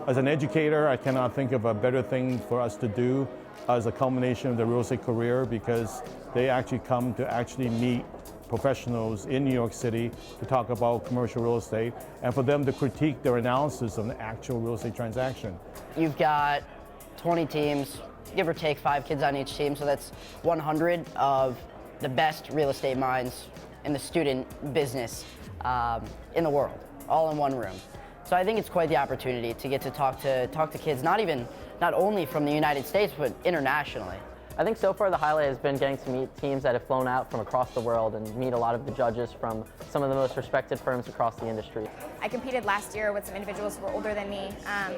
As an educator, I cannot think of a better thing for us to do as a culmination of the real estate career, because they actually come to actually meet professionals in New York City to talk about commercial real estate, and for them to critique their analysis of the actual real estate transaction. You've got 20 teams, give or take 5 kids on each team, so that's 100 of the best real estate minds in the student business in the world, all in one room. So I think it's quite the opportunity to get to talk to kids, not only from the United States, but internationally. I think so far the highlight has been getting to meet teams that have flown out from across the world and meet a lot of the judges from some of the most respected firms across the industry. I competed last year with some individuals who were older than me,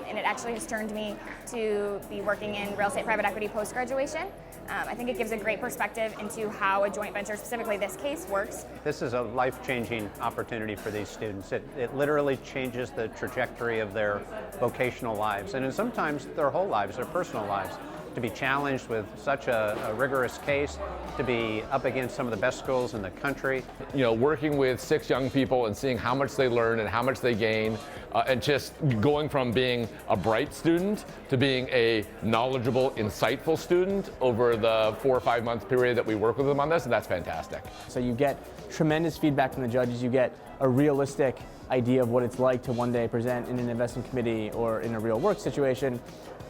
and it actually has turned me to be working in real estate private equity post-graduation. I think it gives a great perspective into how a joint venture, specifically this case, works. This is a life-changing opportunity for these students. It literally changes the trajectory of their vocational lives, and sometimes their whole lives, their personal lives. To be challenged with such a rigorous case, to be up against some of the best schools in the country. You know, working with 6 young people and seeing how much they learn and how much they gain, and just going from being a bright student to being a knowledgeable, insightful student over the 4 or 5 month period that we work with them on this, and that's fantastic. So you get tremendous feedback from the judges, you get a realistic idea of what it's like to one day present in an investment committee or in a real work situation.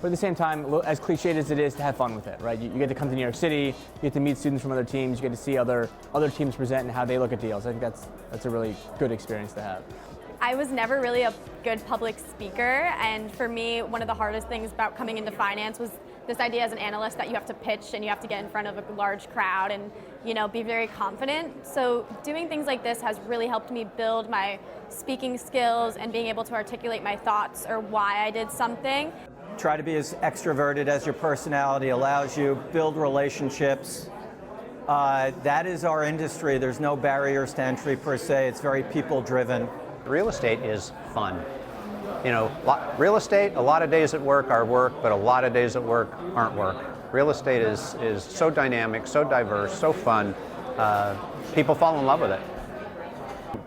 But at the same time, as cliched as it is, to have fun with it, right? You get to come to New York City, you get to meet students from other teams, you get to see other teams present and how they look at deals. I think that's a really good experience to have. I was never really a good public speaker, and for me, one of the hardest things about coming into finance was this idea as an analyst that you have to pitch and you have to get in front of a large crowd and, you know, be very confident. So doing things like this has really helped me build my speaking skills and being able to articulate my thoughts or why I did something. Try to be as extroverted as your personality allows you, build relationships. That is our industry. There's no barriers to entry per se. It's very people-driven. Real estate is fun. You know, real estate, a lot of days at work are work, but a lot of days at work aren't work. Real estate is so dynamic, so diverse, so fun. People fall in love with it.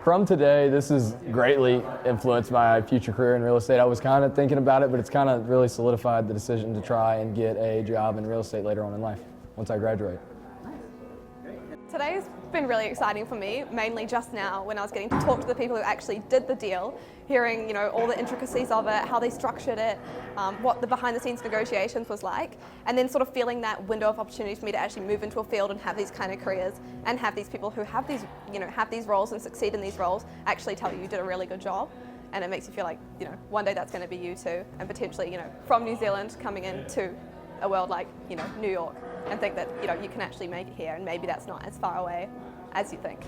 From today, this has greatly influenced my future career in real estate. I was kind of thinking about it, but it's kind of really solidified the decision to try and get a job in real estate later on in life, once I graduate. Today's been really exciting for me, mainly just now when I was getting to talk to the people who actually did the deal, hearing, you know, all the intricacies of it, how they structured it, what the behind-the-scenes negotiations was like, and then sort of feeling that window of opportunity for me to actually move into a field and have these kind of careers and have these people who have these, you know, have these roles and succeed in these roles actually tell you did a really good job. And it makes you feel like, you know, one day that's going to be you too, and potentially, you know, from New Zealand coming into a world like, you know, New York, and think that, you know, you can actually make it here, and maybe that's not as far away as you think.